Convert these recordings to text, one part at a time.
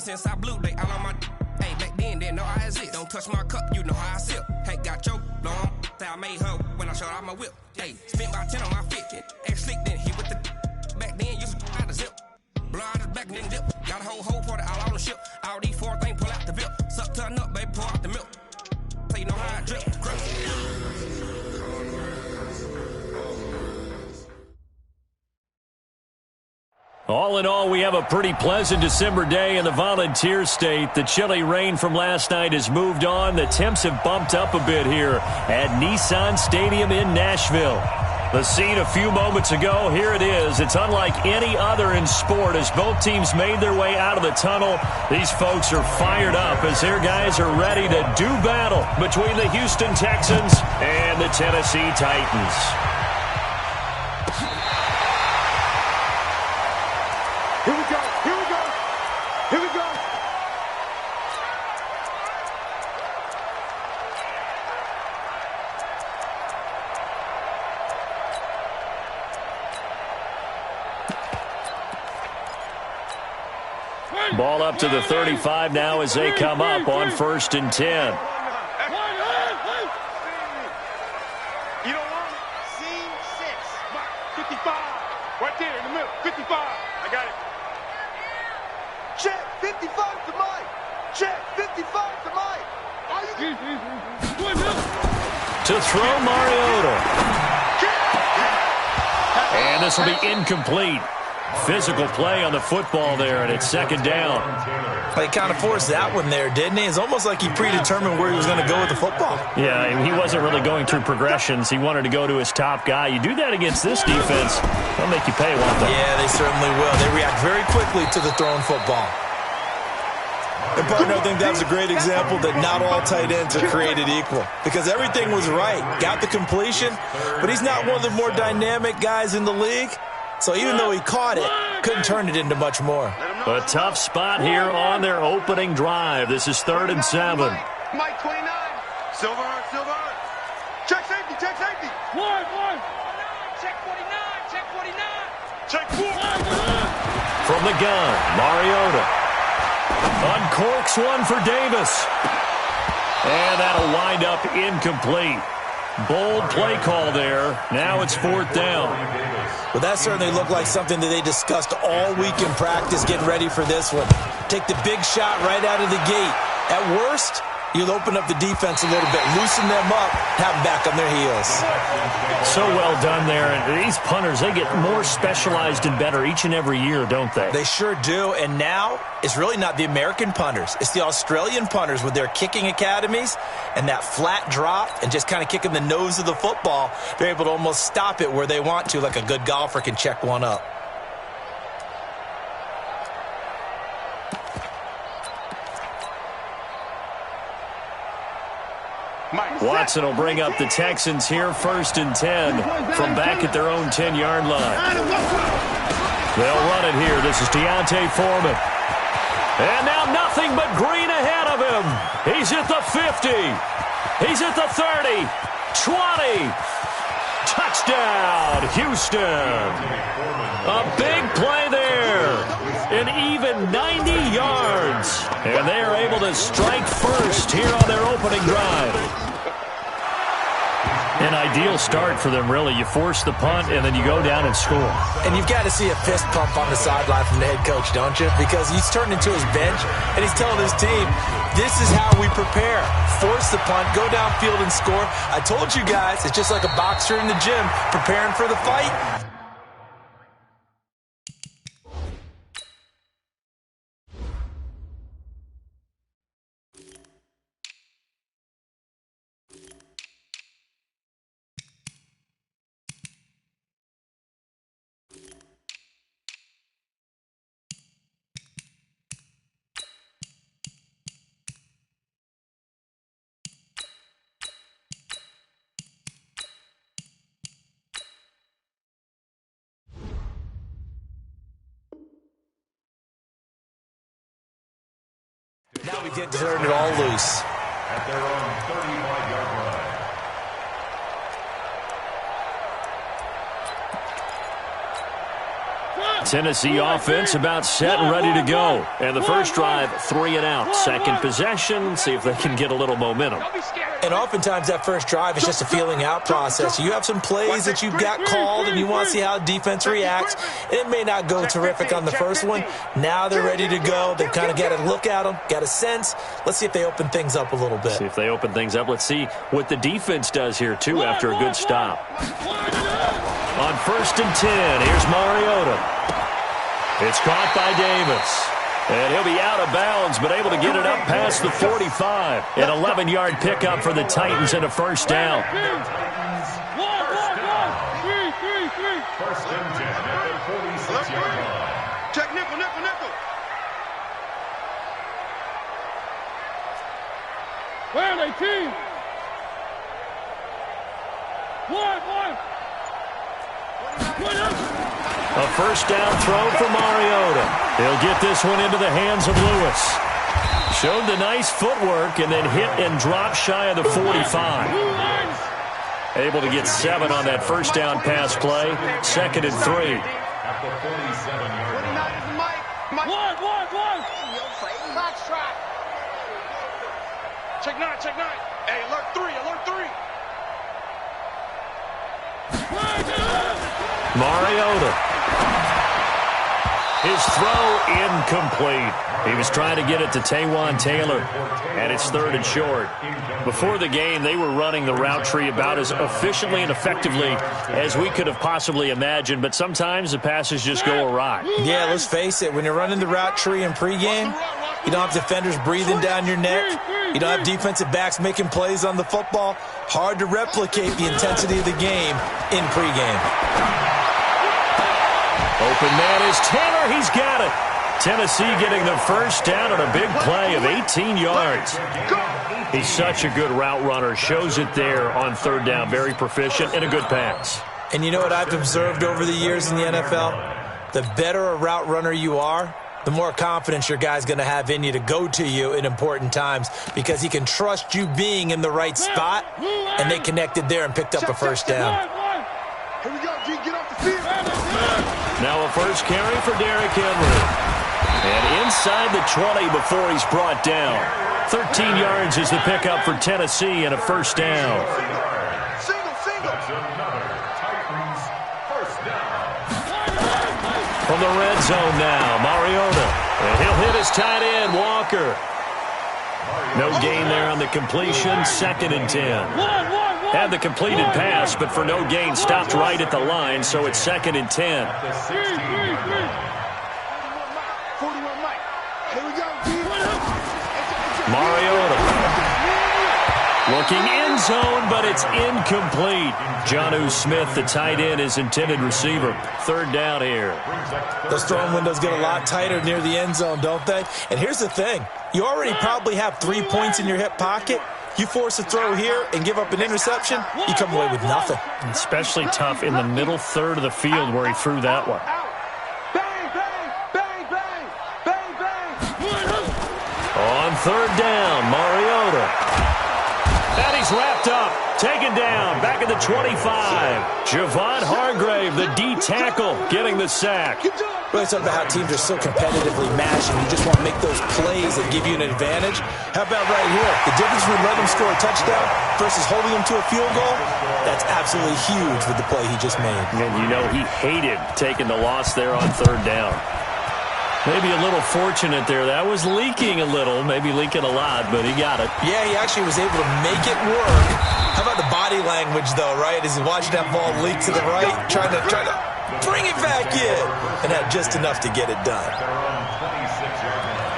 Ever since I blew, they all on my. Hey, back then, didn't know I exist. Don't touch my cup, you know how I sip. Hey, got your long. I made her when I showed out my whip. Hey, spent about 10 on my fit. X slick, then hit with the. Back then, used to out the zip. Blow out his back, then dip. Got a whole party all on the ship. All these four things pull out the VIP. Suck, turn up, baby, pour out the milk. So you know how I drip. All in all, we have a pretty pleasant December day in the Volunteer State. The chilly rain from last night has moved on. The temps have bumped up a bit here at Nissan Stadium in Nashville. The scene a few moments ago, here it is. It's unlike any other in sport as both teams made their way out of the tunnel. These folks are fired up as their guys are ready to do battle between the Houston Texans and the Tennessee Titans. Here we go, here we go, here we go. Ball up to the 35 now as they come up on 1st and 10. You don't want it? Scene 6. 55. Right there in the middle. 55. I got it. Check 55 to Mike. Check 55 to Mike. To throw Mariota. And this will be incomplete. Physical play on the football there, and it's 2nd down. He kind of forced that one there, didn't he? It's almost like he predetermined where he was going to go with the football. Yeah, he wasn't really going through progressions. He wanted to go to his top guy. You do that against this defense, they'll make you pay, won't they? Yeah, they certainly will. They react very quickly to the thrown football. And, partner, I think that was a great example that not all tight ends are created equal because everything was right. Got the completion, but he's not one of the more dynamic guys in the league. So even though he caught it, couldn't turn it into much more. A tough spot here on their opening drive. This is 3rd and 7. Mike 29. Silver. Check safety, check safety. One. Check 49, check 49. Check 4. From the gun, Mariota. Uncorks one for Davis. And that'll wind up incomplete. Bold play call there. Now it's 4th down. Well, that certainly looked like something that they discussed all week in practice, getting ready for this one. Take the big shot right out of the gate. At worst, you'll open up the defense a little bit, loosen them up, have them back on their heels. So well done there. And these punters, they get more specialized and better each and every year, don't they? They sure do. And now it's really not the American punters. It's the Australian punters with their kicking academies and that flat drop and just kind of kicking the nose of the football. They're able to almost stop it where they want to, like a good golfer can check one up. Watson will bring up the Texans here 1st and 10 from back at their own 10-yard line. They'll run it here. This is Deontay Foreman. And now nothing but green ahead of him. He's at the 50. He's at the 30. 20. Touchdown, Houston. A big play there. An even 90 yards. And they are able to strike first here on their opening drive. An ideal start for them, really. You force the punt, and then you go down and score. And you've got to see a fist pump on the sideline from the head coach, don't you? Because he's turned into his bench, and he's telling his team, this is how we prepare. Force the punt, go downfield and score. I told you guys, it's just like a boxer in the gym preparing for the fight. Now we get to turn it all loose. At their own 35-yard line. Tennessee offense about set and ready to go. And the first drive, 3 and out. Second possession, see if they can get a little momentum. And oftentimes that first drive is just a feeling out process. You have some plays that you've got called and you want to see how defense reacts. It may not go terrific on the first one. Now they're ready to go. They've kind of got to look at them, got a sense. Let's see if they open things up a little bit. See if they open things up. Let's see what the defense does here, too, after a good stop. On 1st and 10, here's Mariota. It's caught by Davis. And he'll be out of bounds, but able to get it up past the 45. An 11-yard pickup for the Titans and a first down. First and 10 at the 46-yard line. Check nickel, nickel, nickel. Where are they, team? One. A first down throw for Mariota. He'll get this one into the hands of Lewis. Showed the nice footwork and then hit and drop shy of the 45. Able to get 7 on that first down pass play. 2nd and 3. At the 47-yard line. One. Box trap. Check 9. Hey, alert 3. Mariota. His throw incomplete. He was trying to get it to Taywan Taylor, and it's 3rd and short. Before the game, they were running the route tree about as efficiently and effectively as we could have possibly imagined, but sometimes the passes just go awry. Yeah, let's face it. When you're running the route tree in pregame, you don't have defenders breathing down your neck. You don't have defensive backs making plays on the football. Hard to replicate the intensity of the game in pregame. Open man is Taylor. He's got it. Tennessee getting the first down on a big play of 18 yards. He's such a good route runner. Shows it there on 3rd down. Very proficient and a good pass. And you know what I've observed over the years in the NFL? The better a route runner you are, the more confidence your guy's going to have in you to go to you in important times because he can trust you being in the right spot, and they connected there and picked up a first down. Here we go, G. Get off the field. Now a first carry for Derrick Henry. And inside the 20 before he's brought down. 13 yards is the pickup for Tennessee and a first down. Single. That's another Titans first down. From the red zone now, Mariota. And he'll hit his tight end, Walker. No gain there on the completion. 2nd and 10. Had the completed pass, but for no gain, stopped right at the line, so it's 2nd and 10. At the 16-yard line. 41 Mike. Here we go, G. Mariota. Looking end zone, but it's incomplete. Jonnu Smith, the tight end, is intended receiver. 3rd down here. Those throwing windows get a lot tighter near the end zone, don't they? And here's the thing. You already probably have 3 points in your hip pocket. You force a throw here and give up an interception, you come away with nothing. Especially tough in the middle 3rd of the field where he threw that one. On 3rd down, Mariota. And he's wrapped up, taken down, back at the 25. Javon Hargrave, the D tackle, getting the sack. Really talking about how teams are so competitively matched and you just want to make those plays that give you an advantage. How about right here? The difference between letting them score a touchdown versus holding them to a field goal, that's absolutely huge with the play he just made. And you know he hated taking the loss there on 3rd down. Maybe a little fortunate there. That was leaking a little, maybe leaking a lot, but he got it. Yeah, he actually was able to make it work. How about the body language, though, right? As he's watching that ball leak to the right, trying to bring it back in, and had just enough to get it done. They're on 26-yard line.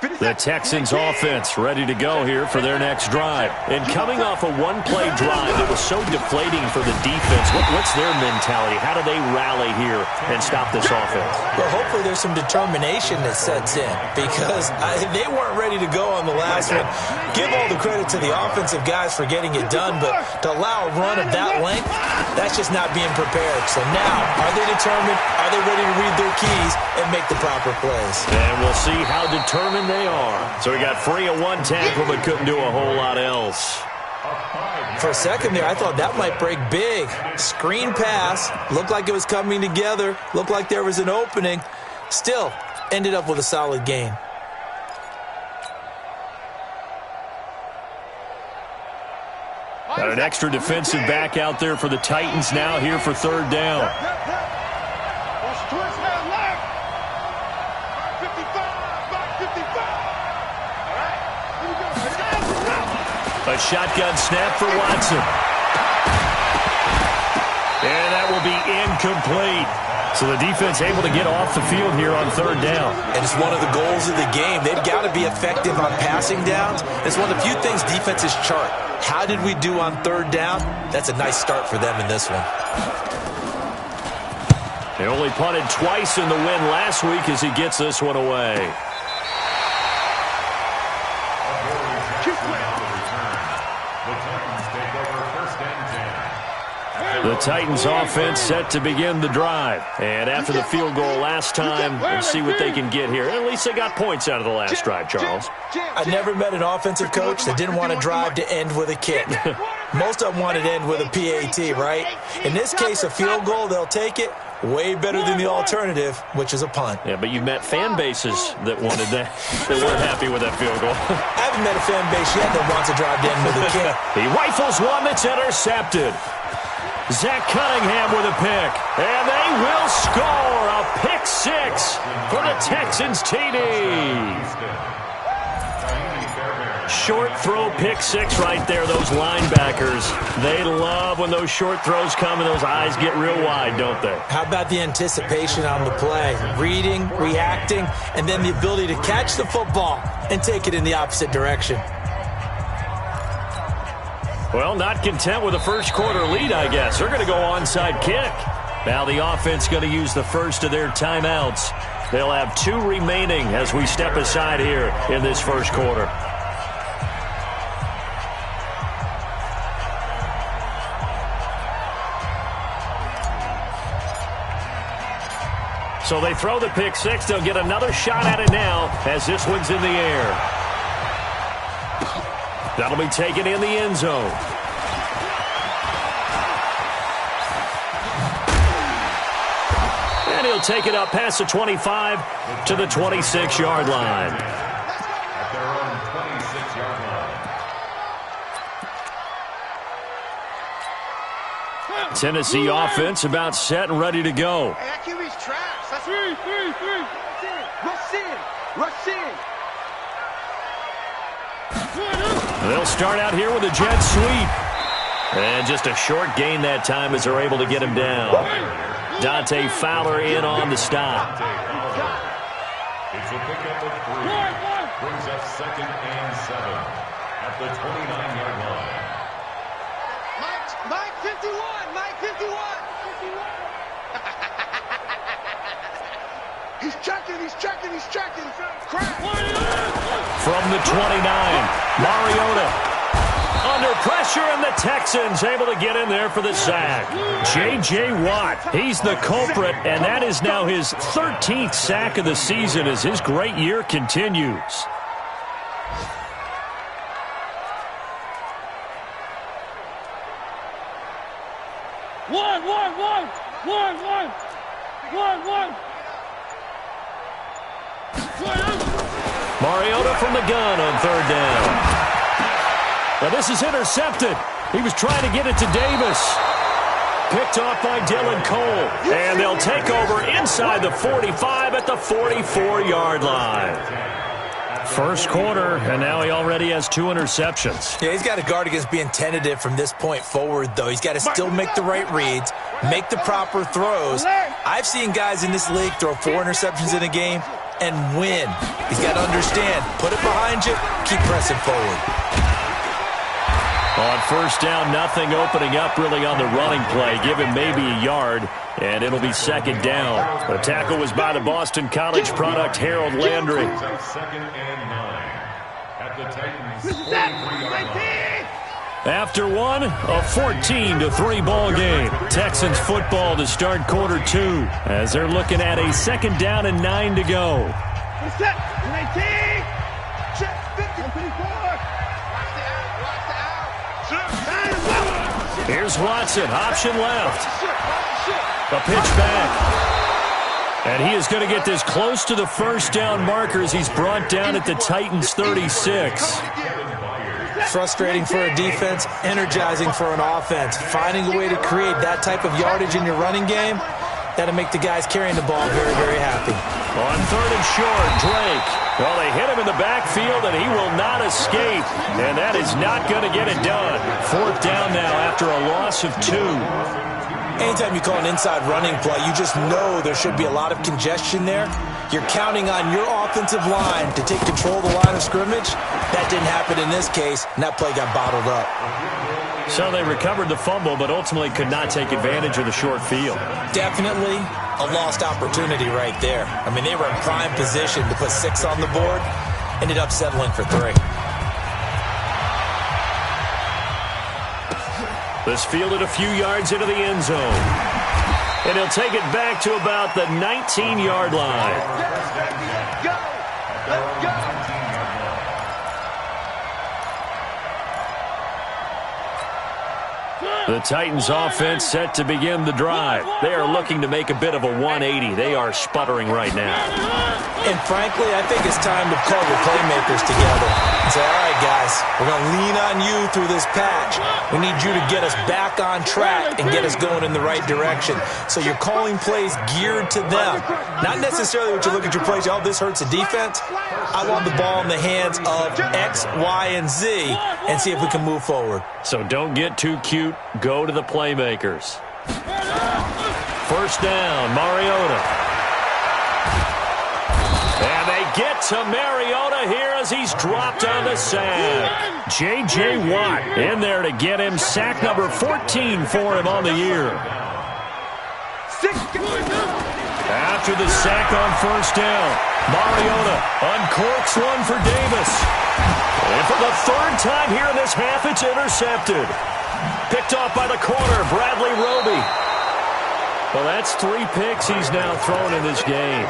The Texans offense ready to go here for their next drive. And coming off a one-play drive that was so deflating for the defense, what's their mentality? How do they rally here and stop this offense? Well, hopefully there's some determination that sets in because they weren't ready to go on the last one. Give all the credit to the offensive guys for getting it done, but to allow a run of that length, that's just not being prepared. So now, are they determined? Are they ready to read their keys and make the proper plays? And we'll see how determined they are. So he got free of one tackle but couldn't do a whole lot else. For a second there, I thought that might break big. Screen pass. Looked like it was coming together. Looked like there was an opening. Still, ended up with a solid gain. Got an extra defensive back out there for the Titans now here for third down. A shotgun snap for Watson. And that will be incomplete. So the defense able to get off the field here on third down. And it's one of the goals of the game. They've got to be effective on passing downs. It's one of the few things defenses chart. How did we do on third down? That's a nice start for them in this one. They only punted twice in the win last week as he gets this one away. The Titans offense set to begin the drive. And after the field goal last time, let's see what they can get here. At least they got points out of the last drive, Charles. I never met an offensive coach that didn't want to drive to end with a kick. Most of them wanted to end with a PAT, right? In this case, a field goal, they'll take it. Way better than the alternative, which is a punt. Yeah, but you've met fan bases that wanted that, that weren't happy with that field goal. I haven't met a fan base yet that wants to drive to end with a kick. He rifles one that's intercepted. Zach Cunningham with a pick. And they will score a pick six for the Texans TD. Short throw pick six right there, those linebackers. They love when those short throws come and those eyes get real wide, don't they? How about the anticipation on the play? Reading, reacting, and then the ability to catch the football and take it in the opposite direction. Well, not content with a first quarter lead, I guess. They're going to go onside kick. Now the offense going to use the first of their timeouts. They'll have two remaining as we step aside here in this first quarter. So they throw the pick six. They'll get another shot at it now as this one's in the air. That'll be taken in the end zone. And he'll take it up past the 25 to the 26-yard line. At their own 26-yard line. Tennessee offense about set and ready to go. Hey, that QB's trash. That's three. Rush in. They'll start out here with a jet sweep. And just a short gain that time as they're able to get him down. Dante Fowler in on the stop. It's a pickup of 3. Brings up 2nd and 7 at the 29-yard line. Mike 51. Mike 51. He's checking. Crap. From the 29, Mariota under pressure, and the Texans able to get in there for the sack. J.J. Watt, he's the culprit, and that is now his 13th sack of the season as his great year continues. Mariota from the gun on third down. Now this is intercepted. He was trying to get it to Davis. Picked off by Dylan Cole. And they'll take over inside the 45 at the 44-yard line. First quarter, and now he already has 2 interceptions. Yeah, he's got to guard against being tentative from this point forward, though. He's got to still make the right reads, make the proper throws. I've seen guys in this league throw 4 interceptions in a game. and win. He's got to understand, put it behind you, keep pressing forward. On first down, nothing opening up really on the running play. Give him maybe a yard, and it'll be second down. The tackle was by the Boston College product, Harold Landry. Second and 9 at the Titans' 43-yard line. After one, a 14-3 ball game. Texans football to start quarter 2 as they're looking at a second down and 9 to go. Check 54. Here's Watson, option left. A pitch back. And he is going to get this close to the first down markers. He's brought down at the Titans' 36. Frustrating for a defense, energizing for an offense. Finding a way to create that type of yardage in your running game, that'll make the guys carrying the ball very, very happy. On third and short, Drake. Well, they hit him in the backfield, and he will not escape. And that is not going to get it done. Fourth down now after a loss of 2. Anytime you call an inside running play, you just know there should be a lot of congestion there. You're counting on your offensive line to take control of the line of scrimmage. That didn't happen in this case, and that play got bottled up. So they recovered the fumble, but ultimately could not take advantage of the short field. Definitely a lost opportunity right there. I mean, they were in prime position to put 6 on the board, ended up settling for 3. This fielded a few yards into the end zone. And he'll take it back to about the 19-yard line. Go! Let's go! The Titans offense set to begin the drive. They are looking to make a bit of a 180. They are sputtering right now. And frankly, I think it's time to call your playmakers together and say, all right, guys, we're going to lean on you through this patch. We need you to get us back on track and get us going in the right direction. So you're calling plays geared to them. Not necessarily what you look at your plays, oh, this hurts the defense. I want the ball in the hands of X, Y, and Z and see if we can move forward. So don't get too cute. Go to the playmakers. First down, Mariota. And they get to Mariota here as he's dropped on the sack. J.J. Watt in there to get him sack number 14 for him on the year. After the sack on first down, Mariota uncorks one for Davis. And for the third time here in this half, it's intercepted. Picked off by the corner, Bradley Roby. Well, that's 3 picks he's now thrown in this game.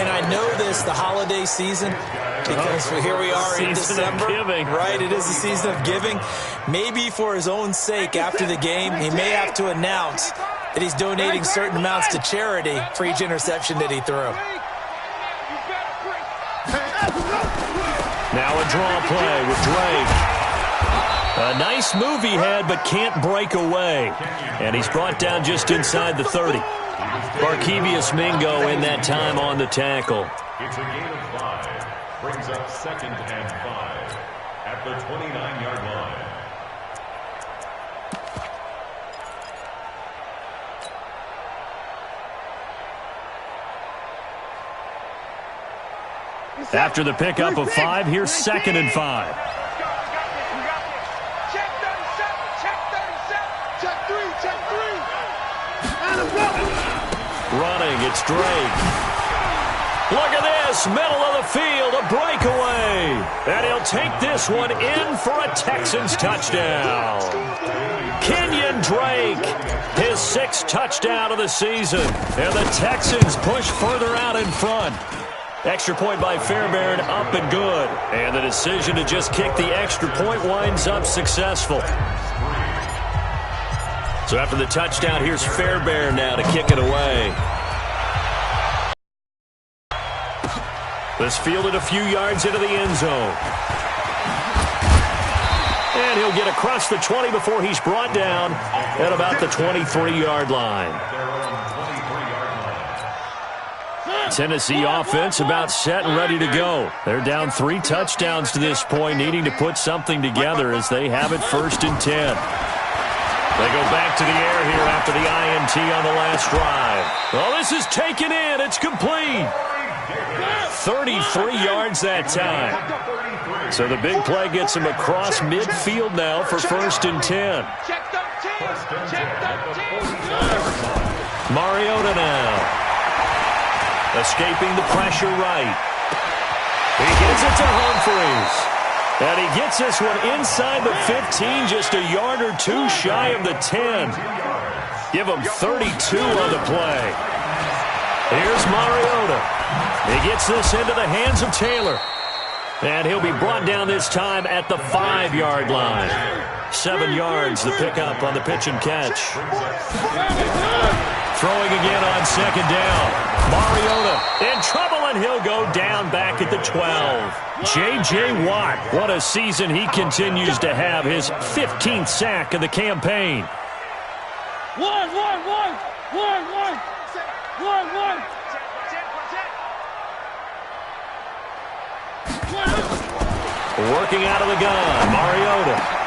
And I know this, the holiday season, because here we are in December. Right, it is the season of giving. Maybe for his own sake after the game, he may have to announce that he's donating certain amounts to charity for each interception that he threw. Now a draw play with Drake. A nice move he had, but can't break away. And he's brought down just inside the 30. Barkevius Mingo in that time on the tackle. It's a gain of 5. Brings up second and 5 at the 29-yard line. After the pickup of 5, here's second and 5. Check 37, check 37, check 3, check 3. Running, it's Drake. Look at this, middle of the field, a breakaway. And he'll take this one in for a Texans touchdown. Kenyon Drake, his 6th touchdown of the season. And the Texans push further out in front. Extra point by Fairbairn, up and good. And the decision to just kick the extra point winds up successful. So after the touchdown, here's Fairbairn now to kick it away. This fielded a few yards into the end zone. And he'll get across the 20 before he's brought down at about the 23-yard line. Tennessee offense about set and ready to go. They're down 3 touchdowns to this point, needing to put something together as they have it 1st and 10. They go back to the air here after the INT on the last drive. Well, this is taken in. It's complete. 33 yards that time. So the big play gets him across midfield now for 1st and 10. Mariota now. Escaping the pressure right. He gives it to Humphries. And he gets this one inside the 15, just a yard or two shy of the 10. Give him 32 on the play. Here's Mariota. He gets this into the hands of Taylor. And he'll be brought down this time at the 5-yard line. 7 yards, the pickup on the pitch and catch. Throwing again on 2nd down. Mariota in trouble, and he'll go down back at the 12. J.J. Watt, what a season he continues to have. His 15th sack of the campaign. Working out of the gun, Mariota.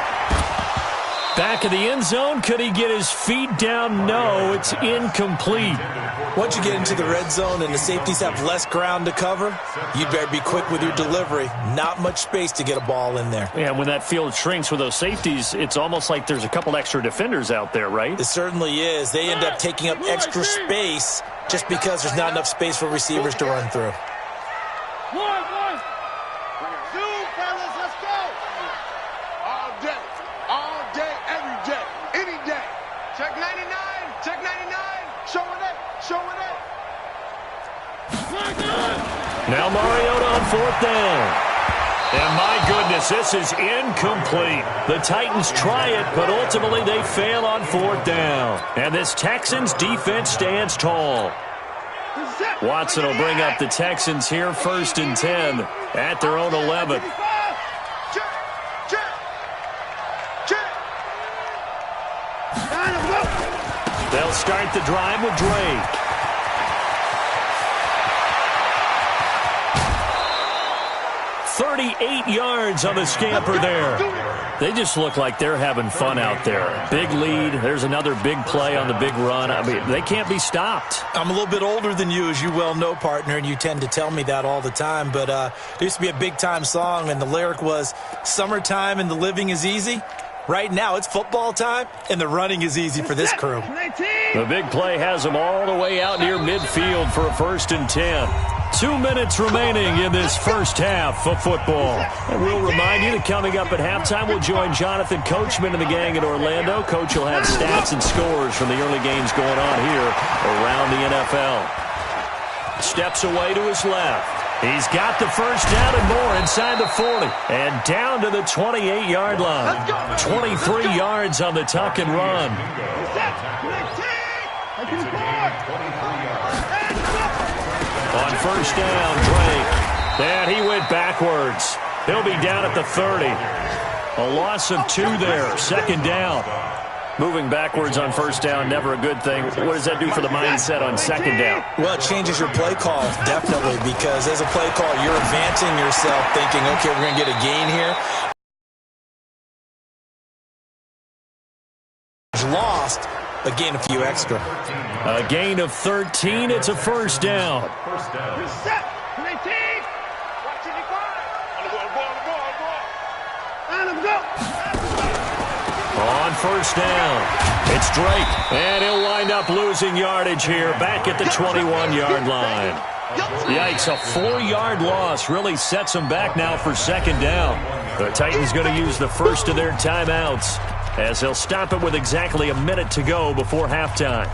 Back in the end zone, could he get his feet down? No, it's incomplete. Once you get into the red zone and the safeties have less ground to cover, you'd better be quick with your delivery. Not much space to get a ball in there. Yeah, when that field shrinks with those safeties, it's almost like there's a couple extra defenders out there, right? It certainly is. They end up taking up extra space just because there's not enough space for receivers to run through. Now Mariota on 4th down. And my goodness, this is incomplete. The Titans try it, but ultimately they fail on 4th down. And this Texans defense stands tall. Watson will bring up the Texans here, 1st and 10 at their own 11. They'll start the drive with Drake. "38 yards on the scamper there." They just look like they're having fun out there. Big lead. There's another big play on the big run. I mean, they can't be stopped. I'm a little bit older than you, as you well know, partner, and you tend to tell me that all the time. But there used to be a big-time song, and the lyric was, "Summertime and the living is easy." Right now, it's football time, and the running is easy for this crew. The big play has them all the way out near midfield for a 1st and 10. 2 minutes remaining in this first half of football. And we'll remind you that coming up at halftime, we'll join Jonathan Coachman and the gang in Orlando. Coach will have stats and scores from the early games going on here around the NFL. Steps away to his left. He's got the first down and more inside the 40. And down to the 28-yard line. 23 yards on the tuck and run. On 1st down, Drake. And he went backwards. He'll be down at the 30. A loss of 2 there. 2nd down. Moving backwards on 1st down, never a good thing. What does that do for the mindset on 2nd down? Well, it changes your play call, definitely, because as a play call, you're advancing yourself thinking, okay, we're going to get a gain here. Lost, but gain a few extra. A gain of 13. It's a 1st down. On 1st down, it's Drake, and he'll wind up losing yardage here back at the 21-yard line. Yikes, a 4-yard loss really sets them back now for 2nd down. The Titans going to use the first of their timeouts as they'll stop it with exactly a minute to go before halftime.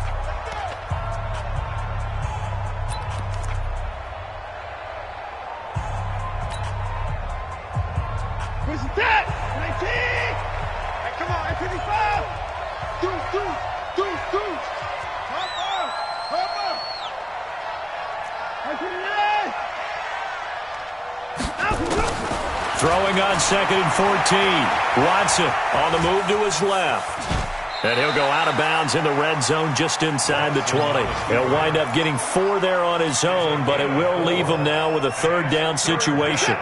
Throwing on 2nd and 14. Watson on the move to his left. And he'll go out of bounds in the red zone just inside the 20. He'll wind up getting 4 there on his own, but it will leave him now with a 3rd down situation.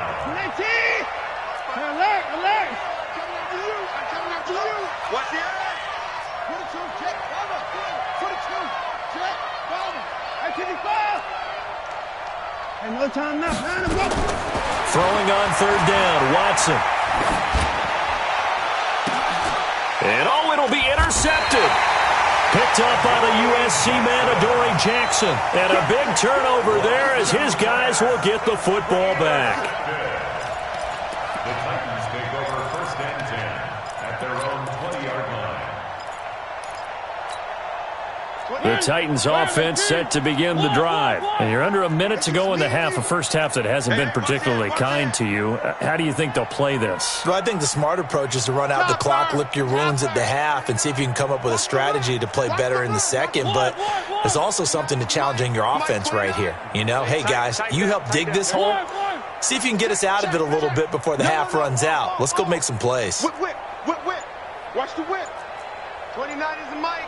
No time now. Throwing on third down, Watson. And it'll be intercepted. Picked up by the USC man, Adoree Jackson. And a big turnover there as his guys will get the football back. The Titans take over first and 10 at their own 20-yard line. The Titans offense set to begin the drive. And you're under a minute to go in the half, a first half that hasn't been particularly kind to you. How do you think they'll play this? Well, I think the smart approach is to run out the clock, lick your wounds at the half, and see if you can come up with a strategy to play better in the second. But there's also something to challenging your offense right here. You know, hey, guys, you help dig this hole. See if you can get us out of it a little bit before the half runs out. Let's go make some plays. Whip. Watch the whip. 29 is the Mike.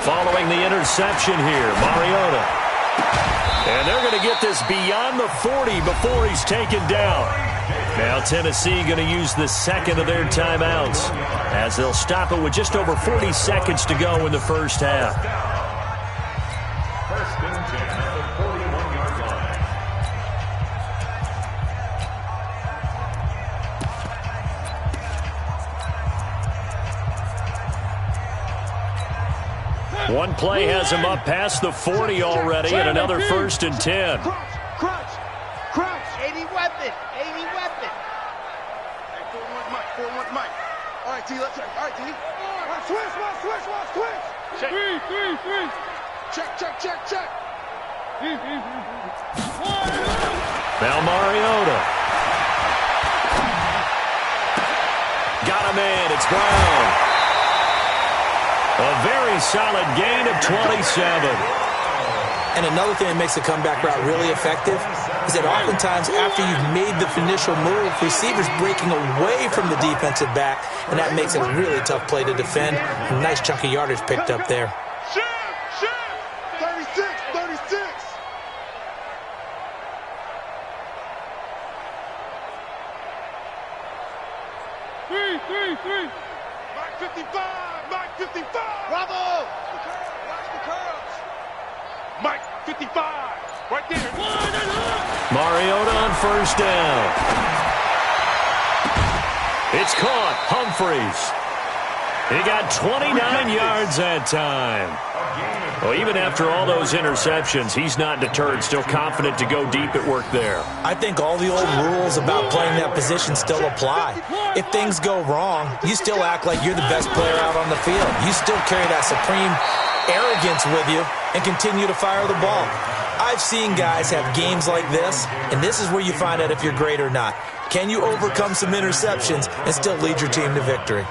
Following the interception here, Mariota. And they're going to get this beyond the 40 before he's taken down. Now Tennessee going to use the second of their timeouts as they'll stop it with just over 40 seconds to go in the first half. First and 10 at the 41-yard line. One play has him up past the 40 already, and another first and 10. Crunch. 80 weapon. Hey, 4-1 Mike. All right, T, let's check. All right, T. All right, switch. Check. Three. Check. Now Mariota. Got a man. It's Brown. A very solid gain of 27. And another thing that makes the comeback route really effective is that oftentimes after you've made the initial move, receivers breaking away from the defensive back, and that makes it a really tough play to defend. A nice chunk of yardage picked up there. Shift. 36. Three. Mike 55. Bravo. Watch the curls. Mike 55. Right there. Mariota on first down. It's caught. Humphreys. He got 29 yards that time. Well, even after all those interceptions, he's not deterred, still confident to go deep at work there. I think all the old rules about playing that position still apply. If things go wrong, you still act like you're the best player out on the field. You still carry that supreme arrogance with you and continue to fire the ball. I've seen guys have games like this, and this is where you find out if you're great or not. Can you overcome some interceptions and still lead your team to victory?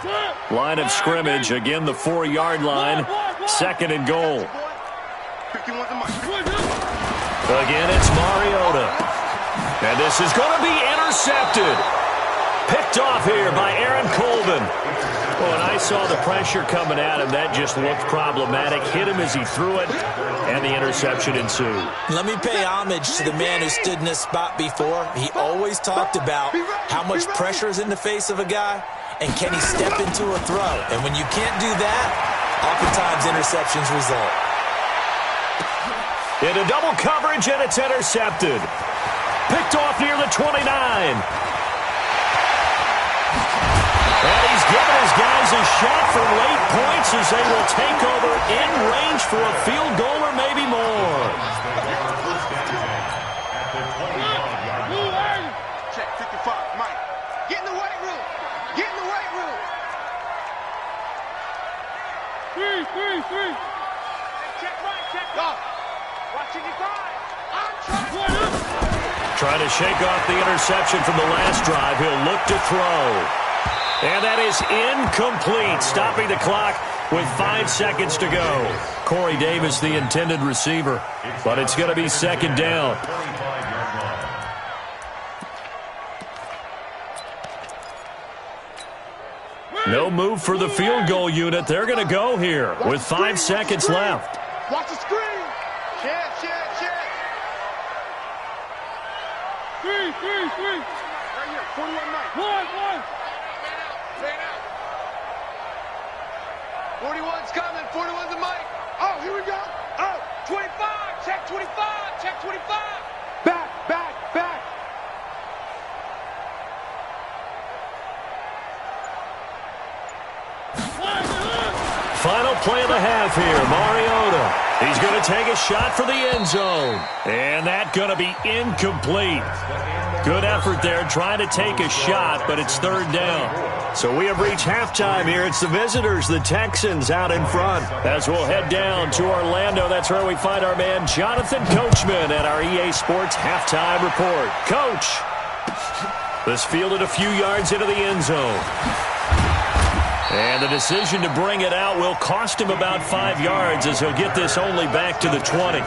Line of scrimmage, again the 4-yard line, second and goal. Again, it's Mariota. And this is going to be intercepted. Picked off here by Aaron Colvin. Oh, and I saw the pressure coming at him. That just looked problematic. Hit him as he threw it, and the interception ensued. Let me pay homage to the man who stood in this spot before. He always talked about how much pressure is in the face of a guy, and can he step into a throw. And when you can't do that, oftentimes interceptions result. Into double coverage, and it's intercepted. Picked off near the 29. And he's given his guys a shot for late points as they will take over in range for a field goal or maybe more. Check 55, Mike. Get in the weight room. Three. Check right, check off. Watching your guys. Trying to shake off the interception from the last drive. He'll look to throw. And that is incomplete, stopping the clock with 5 seconds to go. Corey Davis, the intended receiver, but it's going to be second down. No move for the field goal unit. They're going to go here with 5 seconds left. Watch the screen. Check. Three. Right here, 41 Mike. One. 41's coming. 41's a Mike. Oh, here we go. Oh, 25. Check 25. Back. Final play of the half here, Mariota. He's going to take a shot for the end zone. And that's going to be incomplete. Good effort there trying to take a shot, but it's third down. So we have reached halftime here. It's the visitors, the Texans, out in front. As we'll head down to Orlando, that's where we find our man Jonathan Coachman at our EA Sports Halftime Report. Coach, this fielded a few yards into the end zone. And the decision to bring it out will cost him about 5 yards as he'll get this only back to the 20.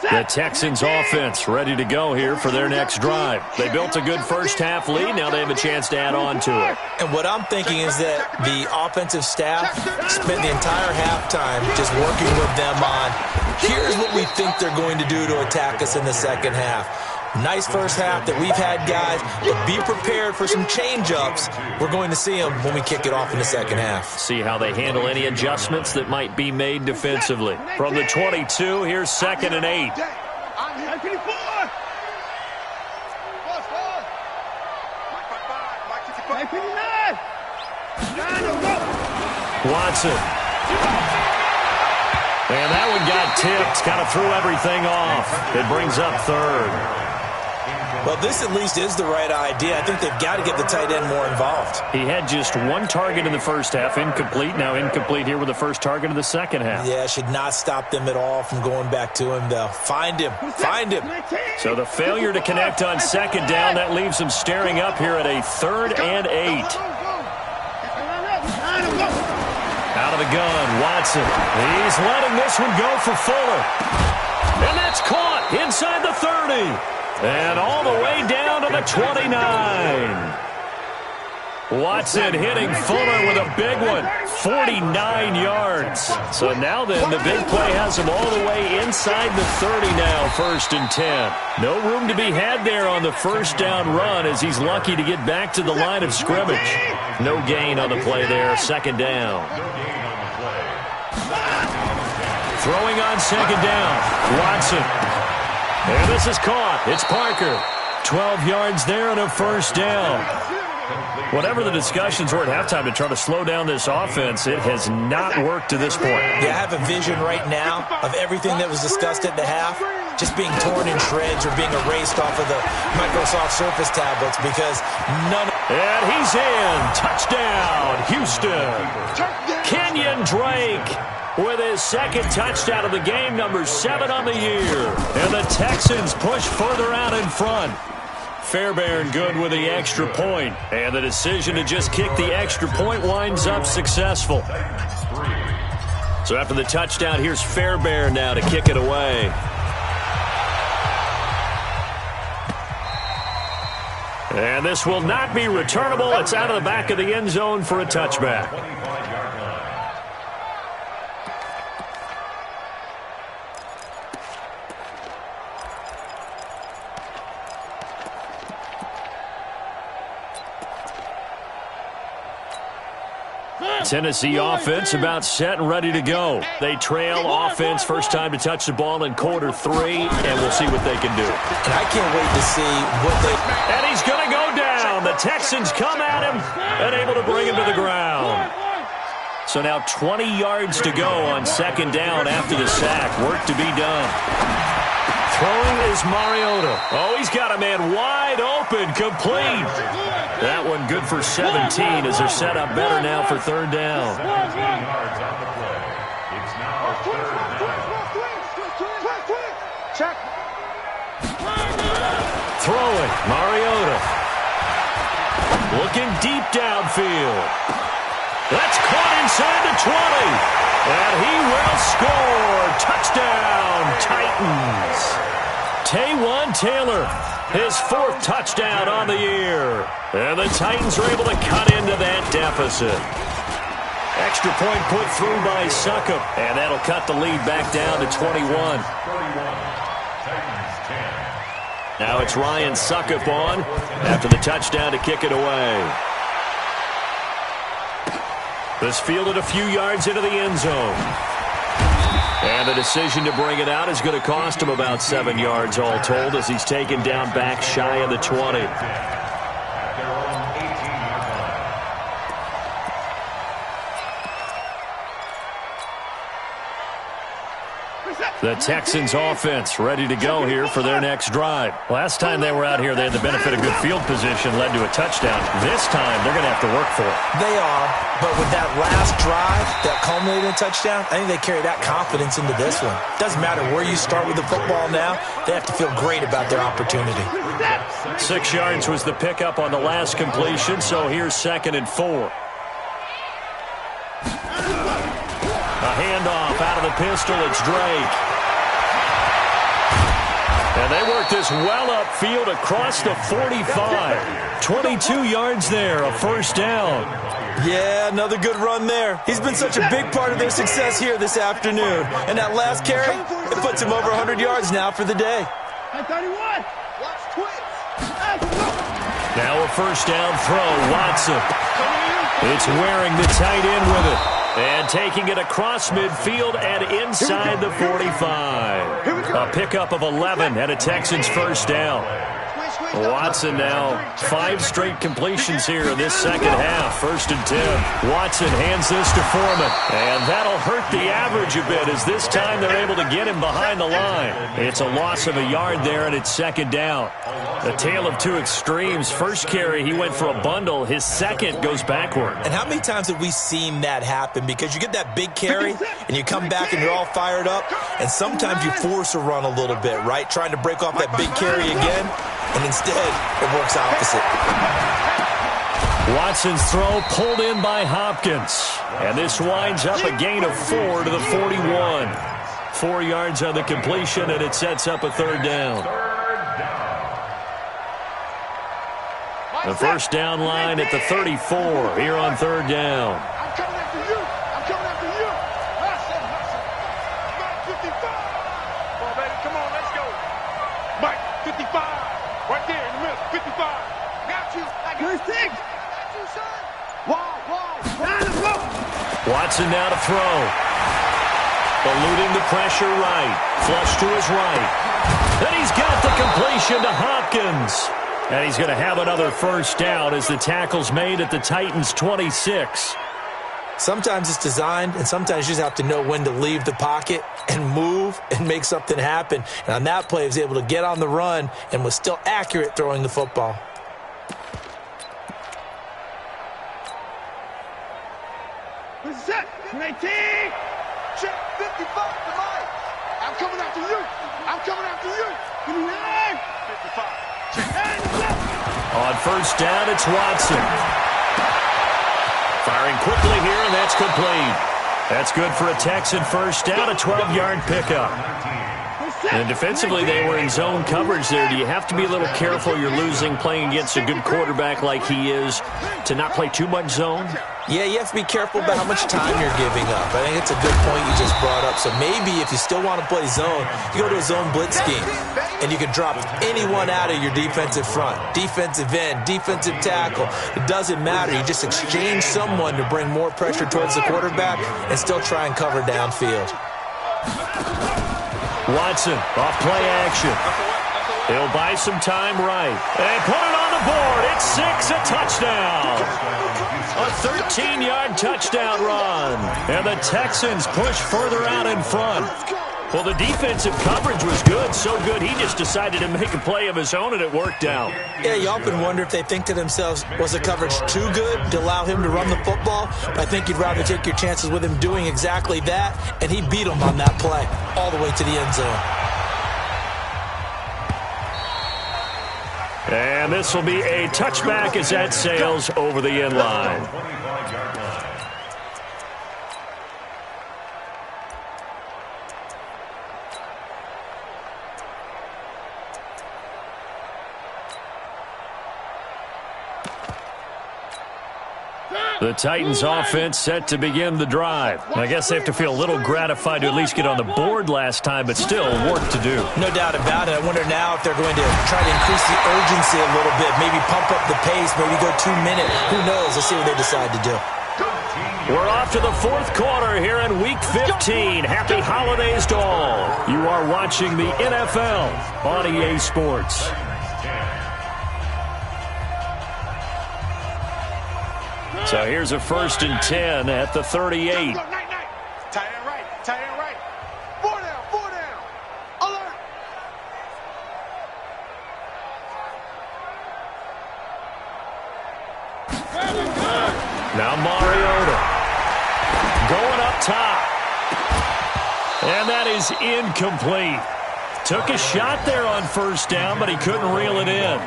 The Texans offense ready to go here for their next drive. They built a good first-half lead. Now they have a chance to add on to it. And what I'm thinking is that the offensive staff spent the entire halftime just working with them on, here's what we think they're going to do to attack us in the second half. Nice first half that we've had, guys, but be prepared for some change-ups. We're going to see them when we kick it off in the second half. See how they handle any adjustments that might be made defensively. From the 22, here's 2nd and 8. Watson. And that one got tipped, kind of threw everything off. It brings up third. Well, this at least is the right idea. I think they've got to get the tight end more involved. He had just one target in the first half, incomplete. Now incomplete here with the first target of the second half. Yeah, should not stop them at all from going back to him, though. Find him. So the failure to connect on second down, that leaves him staring up here at a 3rd and 8. Out of the gun, Watson. He's letting this one go for Fuller. And that's caught inside the 30. And all the way down to the 29. Watson hitting Fuller with a big one. 49 yards. So now then, the big play has him all the way inside the 30 now, 1st and 10. No room to be had there on the first down run as he's lucky to get back to the line of scrimmage. No gain on the play there, 2nd down. Throwing on 2nd down, Watson. And this is caught. It's Parker. 12 yards there and a first down. Whatever the discussions were at halftime to try to slow down this offense, it has not worked to this point. Yeah, I have a vision right now of everything that was discussed at the half just being torn in shreds or being erased off of the Microsoft Surface tablets because none of... And he's in. Touchdown, Houston. Kenyon Drake with his 2nd touchdown of the game, number 7 on the year. And the Texans push further out in front. Fairbairn good with the extra point. And the decision to just kick the extra point winds up successful. So after the touchdown, here's Fairbairn now to kick it away. And this will not be returnable. It's out of the back of the end zone for a touchback. Tennessee offense about set and ready to go. They trail offense first time to touch the ball in quarter 3, and we'll see what they can do. And I can't wait to see what they... And he's going to go down. The Texans come at him and able to bring him to the ground. So now 20 yards to go on 2nd down after the sack. Work to be done. Throwing is Mariota. Oh, he's got a man wide open, complete. That one good for 17 as they're set up better now for 3rd down. Throwing, Mariota. Looking deep downfield. That's caught inside the 20. And he will score. Touchdown, Titans. Taywan Taylor, his 4th touchdown on the year. And the Titans are able to cut into that deficit. Extra point put through by Succop. And that'll cut the lead back down to 21. Now it's Ryan Suckup on after the touchdown to kick it away. This fielded a few yards into the end zone. And the decision to bring it out is going to cost him about 7 yards all told as he's taken down back shy of the 20. The Texans offense ready to go here for their next drive. Last time they were out here, they had the benefit of good field position, led to a touchdown. This time, they're going to have to work for it. They are, but with that last drive that culminated in a touchdown, I think they carry that confidence into this one. Doesn't matter where you start with the football now, they have to feel great about their opportunity. 6 yards was the pickup on the last completion, so here's 2nd and 4. A handoff out of the pistol, it's Drake. And they work this well upfield across the 45. 22 yards there, a first down. Yeah, another good run there. He's been such a big part of their success here this afternoon. And that last carry, it puts him over 100 yards now for the day. 31. Watch twins. Now a first down throw, Watson. It's wearing the tight end with it. And taking it across midfield and inside the 45. A pickup of 11 and a Texans first down. Watson now 5 straight completions here in this second half. 1st and 10. Watson hands this to Foreman. And that'll hurt the average a bit as this time they're able to get him behind the line. It's a loss of a yard there and it's 2nd down. A tale of two extremes. First carry, he went for a bundle. His second goes backward. And how many times have we seen that happen? Because you get that big carry, and you come back and you're all fired up, and sometimes you force a run a little bit, right? Trying to break off that big carry again, and instead it works opposite. Watson's throw pulled in by Hopkins. And this winds up a gain of 4 to the 41. 4 yards on the completion, and it sets up a 3rd down. The first down line at the 34 here on 3rd down. I'm coming after you. I'm coming after you. Hustle, hustle. Mike 55. Come on, baby. Come on, let's go. Mike 55. Right there in the middle. 55. Got you. Good thing. Got you, son. Wide. Watson now to throw. Eluding the pressure right. Flush to his right. And he's got the completion to Hopkins. And he's going to have another first down as the tackle's made at the Titans' 26. Sometimes it's designed, and sometimes you just have to know when to leave the pocket and move and make something happen. And on that play, he was able to get on the run and was still accurate throwing the football. Who's set? 19. Check 55 to Mike. I'm coming after you. I'm coming after you. 59. 55. On first down, it's Watson. Firing quickly here, and that's complete. That's good for a Texan first down, a 12-yard pickup. And defensively, they were in zone coverage there. Do you have to be a little careful you're losing playing against a good quarterback like he is to not play too much zone? Yeah, you have to be careful about how much time you're giving up. I think it's a good point you just brought up. So maybe if you still want to play zone, you go to a zone blitz scheme, and you can drop anyone out of your defensive front, defensive end, defensive tackle. It doesn't matter. You just exchange someone to bring more pressure towards the quarterback and still try and cover downfield. Watson, off play action. He'll buy some time right. And put it on the board. It's 6, a touchdown. A 13-yard touchdown run. And the Texans push further out in front. Well, the defensive coverage was good, so good he just decided to make a play of his own, and it worked out. Yeah, you often wonder if they think to themselves, was the coverage too good to allow him to run the football? But I think you'd rather take your chances with him doing exactly that, and he beat him on that play all the way to the end zone. And this will be a touchback as that sails over the end line. The Titans offense set to begin the drive. I guess they have to feel a little gratified to at least get on the board last time, but still work to do. No doubt about it. I wonder now if they're going to try to increase the urgency a little bit, maybe pump up the pace, maybe go 2 minutes. Who knows? Let's see what they decide to do. We're off to the fourth quarter here in Week 15. Happy holidays to all. You are watching the NFL on EA Sports. So here's a 1st and 10 at the 38. Tight end right, tight end right. 4 down. Alert. Now Mariota going up top. And that is incomplete. Took a shot there on 1st down, but he couldn't reel it in.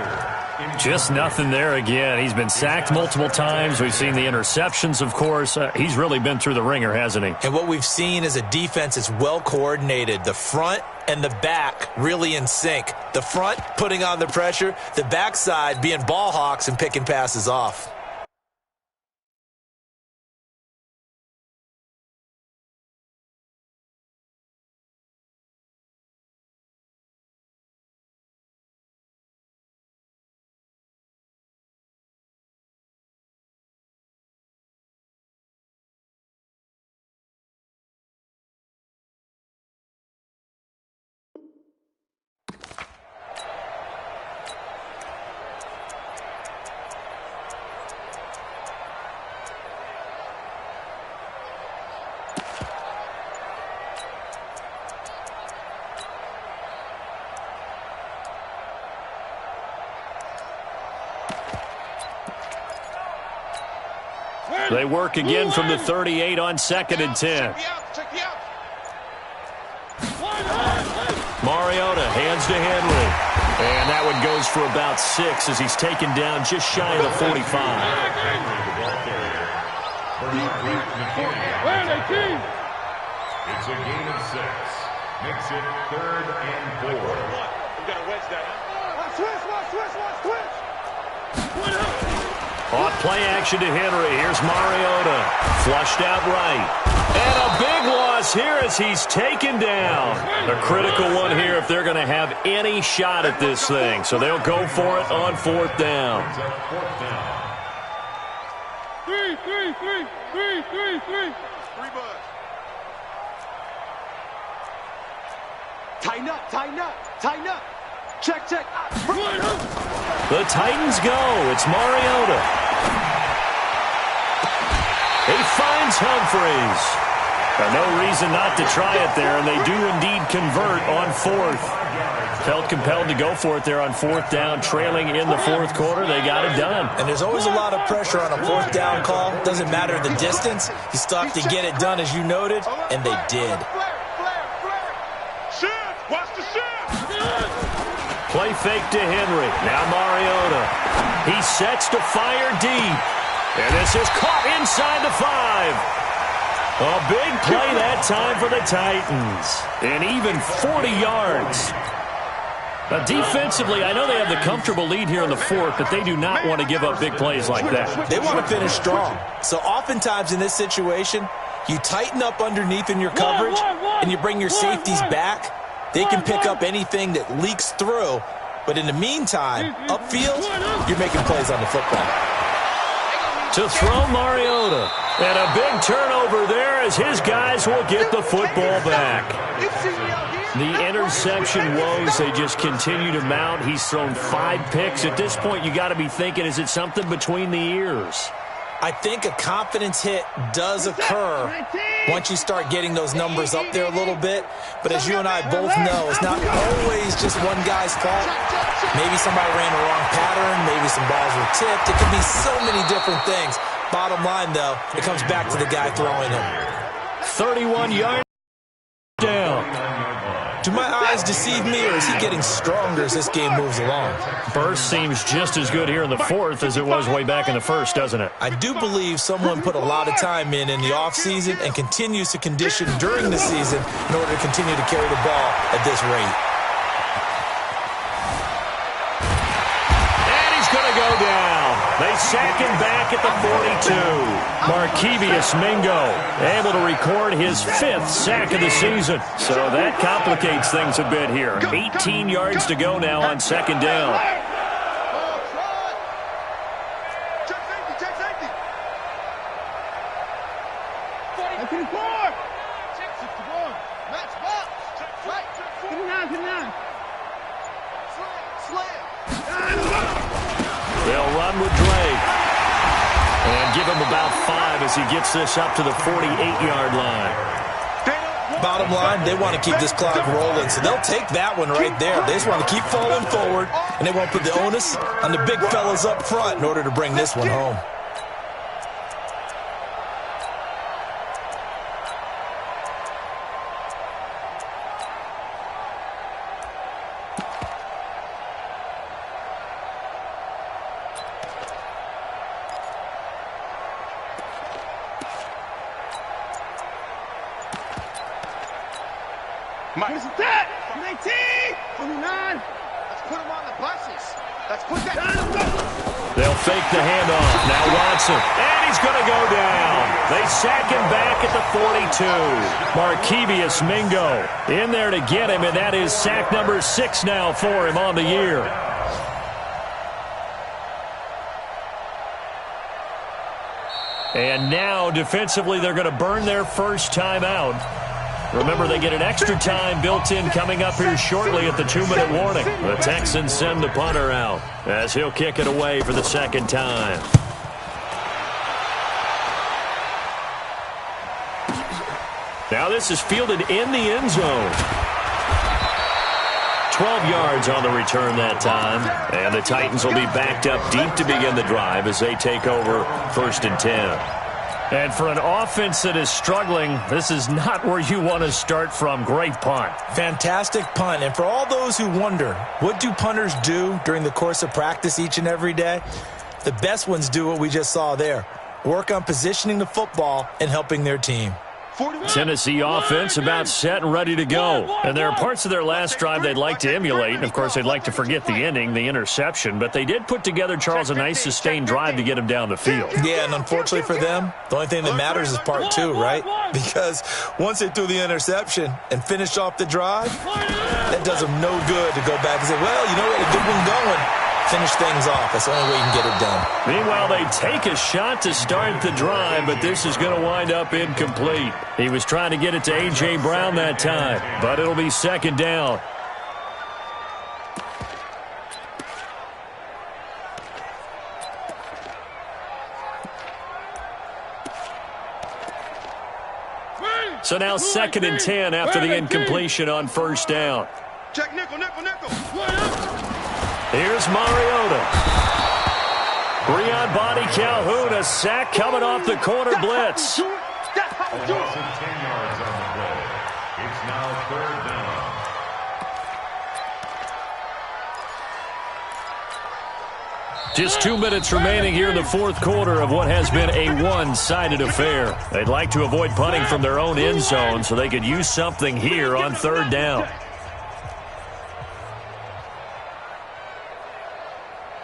Just nothing there again. He's been sacked multiple times. We've seen the interceptions, of course. He's really been through the ringer, hasn't he? And what we've seen is a defense that's well coordinated. The front and the back really in sync. The front putting on the pressure. The backside being ball hawks and picking passes off. They work again from the 38 on 2nd and 10. Mariota hands to Henry. And that one goes for about 6 as he's taken down just shy of the 45. It's a gain of 6. Makes it 3rd and 4. We got to wedge that. Switch. Off play action to Henry. Here's Mariota. Flushed out right. And a big loss here as he's taken down. A critical one here if they're going to have any shot at this thing. So they'll go for it on 4th down. Three bucks. Tighten up. Check. The Titans go. It's Mariota. He finds Humphries. No reason not to try it there, and they do indeed convert on 4th. Felt compelled to go for it there on 4th down, trailing in the 4th quarter. They got it done. And there's always a lot of pressure on a 4th down call. Doesn't matter the distance. You still have to get it done, as you noted, and they did. Shift. Watch the shift. Play fake to Henry. Now Mariota. He sets to fire deep. And this is caught inside the 5. A big play that time for the Titans. And even 40 yards. Now, defensively, I know they have the comfortable lead here in the 4th, but they do not want to give up big plays like that. They want to finish strong. So oftentimes in this situation, you tighten up underneath in your coverage, and you bring your safeties back. They can pick up anything that leaks through. But in the meantime, upfield, you're making plays on the football. To throw Mariota. And a big turnover there as his guys will get the football back. The interception woes, they just continue to mount. He's thrown 5 picks. At this point, you got to be thinking, is it something between the ears? I think a confidence hit does occur once you start getting those numbers up there a little bit. But as you and I both know, it's not always just one guy's fault. Maybe somebody ran the wrong pattern. Maybe some balls were tipped. It could be so many different things. Bottom line, though, it comes back to the guy throwing them. 31 yards down. Do my eyes deceive me, or is he getting stronger as this game moves along? Burst seems just as good here in the 4th as it was way back in the 1st, doesn't it? I do believe someone put a lot of time in the offseason and continues to condition during the season in order to continue to carry the ball at this rate. And he's going to go down. They sack him back at the 42. Markevius Mingo able to record his 5th sack of the season. So that complicates things a bit here. 18 yards to go now on 2nd down. They'll run with Drake. And give him about 5 as he gets this up to the 48-yard line. Bottom line, they want to keep this clock rolling, so they'll take that one right there. They just want to keep falling forward, and they won't put the onus on the big fellas up front in order to bring this one home. Here's the that. 19, 29. Let's put him on the buses. Let's put that. They'll fake the handoff. Now Watson. And he's going to go down. They sack him back at the 42. Markevius Mingo in there to get him, and that is sack number 6 now for him on the year. And now defensively they're going to burn their first timeout. Remember, they get an extra time built in coming up here shortly at the 2-minute warning. The Texans send the punter out as he'll kick it away for the 2nd time. Now this is fielded in the end zone. 12 yards on the return that time. And the Titans will be backed up deep to begin the drive as they take over 1st and 10. And for an offense that is struggling, this is not where you want to start from. Great punt. Fantastic punt. And for all those who wonder, what do punters do during the course of practice each and every day? The best ones do what we just saw there. Work on positioning the football and helping their team. Tennessee offense about set and ready to go. And there are parts of their last drive they'd like to emulate. And, of course, they'd like to forget the ending, the interception. But they did put together, Charles, a nice sustained drive to get him down the field. Yeah, and unfortunately for them, the only thing that matters is part 2, right? Because once they threw the interception and finished off the drive, that does them no good to go back and say, well, you know, we had a good one going. Finish things off. That's the only way you can get it done. Meanwhile, they take a shot to start the drive, but this is going to wind up incomplete. He was trying to get it to A.J. Brown that time, but it'll be 2nd down. So now 2nd and 10 after the incompletion on 1st down. Check nickel. Here's Mariota. Breon Body Calhoun, a sack coming off the corner blitz. That's how we do it. 10 yards on the play. It's now 3rd down. Just 2 minutes remaining here in the 4th quarter of what has been a one-sided affair. They'd like to avoid punting from their own end zone so they could use something here on 3rd down.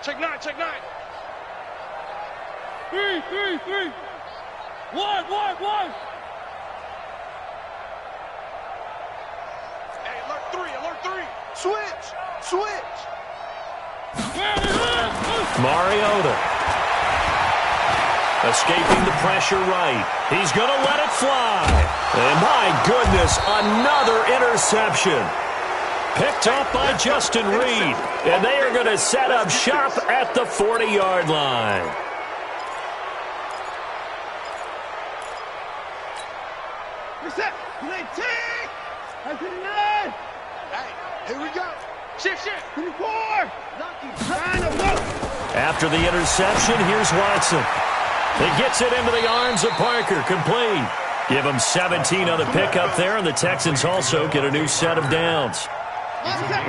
Check 9. 3. 1. Hey, alert 3. Switch. Mariota. Escaping the pressure right. He's going to let it fly. And my goodness, another interception. Picked up by Justin Reed. And they are going to set up shop at the 40-yard line. Reset. 19. 29. Hey, here we go. Shift. 24. After the interception, here's Watson. He gets it into the arms of Parker. Complete. Give him 17 on the pickup there, and the Texans also get a new set of downs.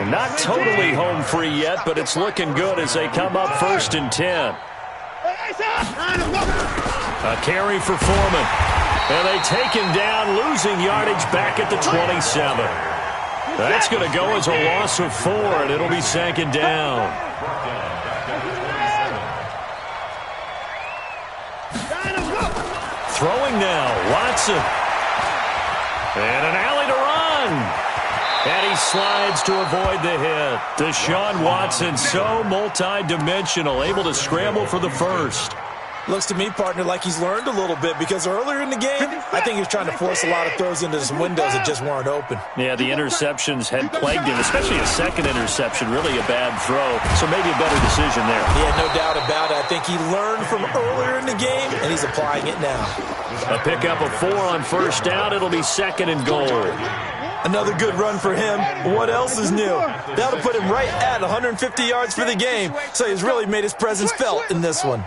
Not totally home free yet, but it's looking good as they come up 1st and 10. A carry for Foreman. And they take him down, losing yardage back at the 27. That's going to go as a loss of 4, and it'll be 2nd down. throwing now. Watson. And an alley to run. And he slides to avoid the hit. Deshaun Watson, so multi-dimensional, able to scramble for the first. Looks to me, partner, like he's learned a little bit because earlier in the game, I think he was trying to force a lot of throws into some windows that just weren't open. Yeah, the interceptions had plagued him, especially a second interception, really a bad throw. So maybe a better decision there. Yeah, no doubt about it. I think he learned from earlier in the game, and he's applying it now. A pickup of 4 on first down. It'll be second and goal. Another good run for him. What else is new? That'll put him right at 150 yards for the game, so he's really made his presence felt in this one.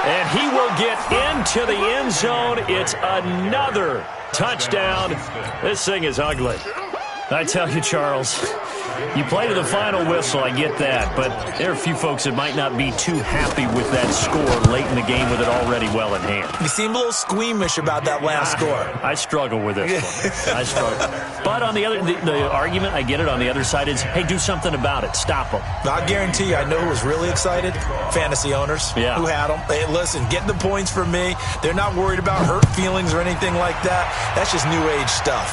And he will get into the end zone. It's another touchdown. This thing is ugly. I tell you, Charles, you play to the final whistle, I get that, but there are a few folks that might not be too happy with that score late in the game with it already well in hand. You seem a little squeamish about that last score. I struggle with this one. I struggle. But on the other, the argument, I get it, on the other side is, hey, do something about it. Stop them. I guarantee you, I know who was really excited. Fantasy owners who had them. Hey, listen, getting the points for me. They're not worried about hurt feelings or anything like that. That's just new age stuff.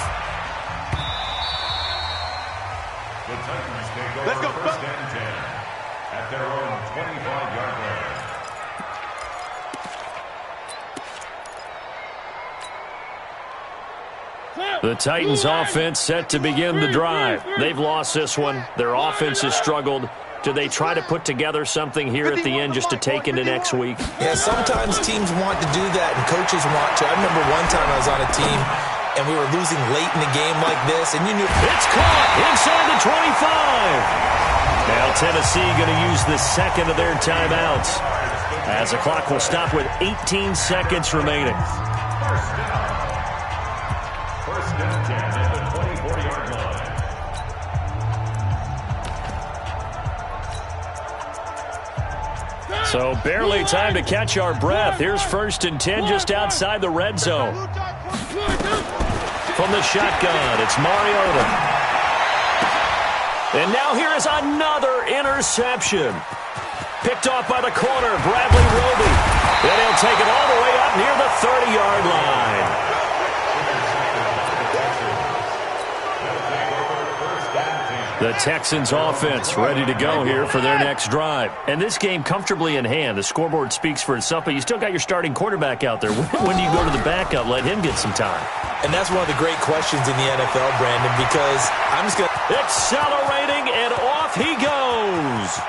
Let's go. First and 10 at their own 25-yard line. The Titans offense set to begin the drive. They've lost this one. Their offense has struggled. Do they try to put together something here at the end just to take into next week? Yeah, sometimes teams want to do that and coaches want to. I remember one time I was on a team and we were losing late in the game like this, and you knew it's caught inside the 25. Now Tennessee going to use the second of their timeouts as the clock will stop with 18 seconds remaining. First and 10 at the 24-yard line. So barely time to catch our breath. Here's first and 10 just outside the red zone. From the shotgun, it's Mariota. And now here is another interception. Picked off by the corner, Bradley Roby. And he'll take it all the way up near the 30-yard line. The Texans offense ready to go here for their next drive. And this game comfortably in hand. The scoreboard speaks for itself, but you still got your starting quarterback out there. When do you go to the backup? Let him get some time. And that's one of the great questions in the NFL, Brandon, because I'm just going to... Accelerating, and off he goes.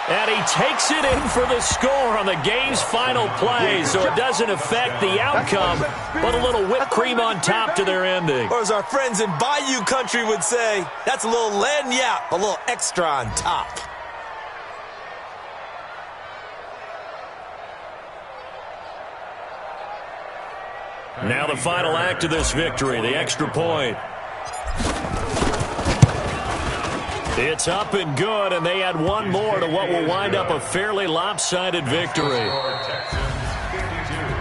And he takes it in for the score on the game's final play, so it doesn't affect the outcome, but a little whipped cream on top to their ending. Or as our friends in Bayou country would say, that's a little lagniappe, a little extra on top. Now the final act of this victory, the extra point. It's up and good, and they add one more to what will wind up a fairly lopsided victory.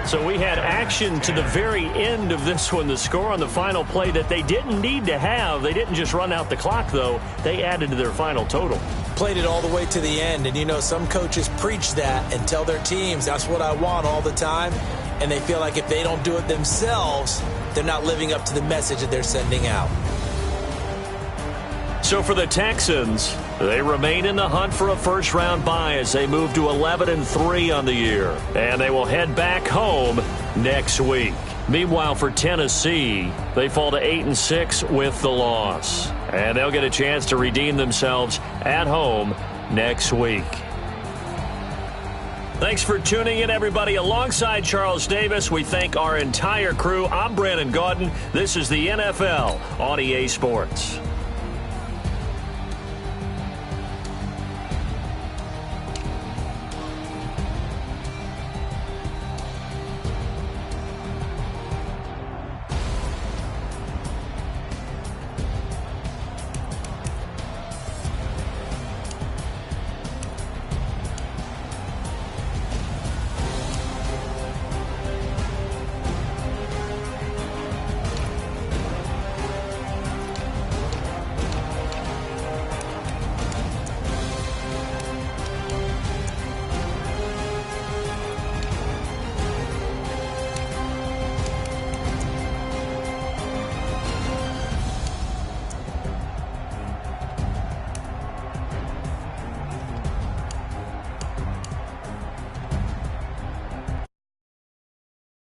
So we had action to the very end of this one, the score on the final play that they didn't need to have. They didn't just run out the clock, though. They added to their final total. Played it all the way to the end, and you know, some coaches preach that and tell their teams, that's what I want all the time, and they feel like if they don't do it themselves, they're not living up to the message that they're sending out. So for the Texans, they remain in the hunt for a first-round bye as they move to 11-3 on the year. And they will head back home next week. Meanwhile, for Tennessee, they fall to 8-6 with the loss. And they'll get a chance to redeem themselves at home next week. Thanks for tuning in, everybody. Alongside Charles Davis, we thank our entire crew. I'm Brandon Gaudin. This is the NFL on EA Sports.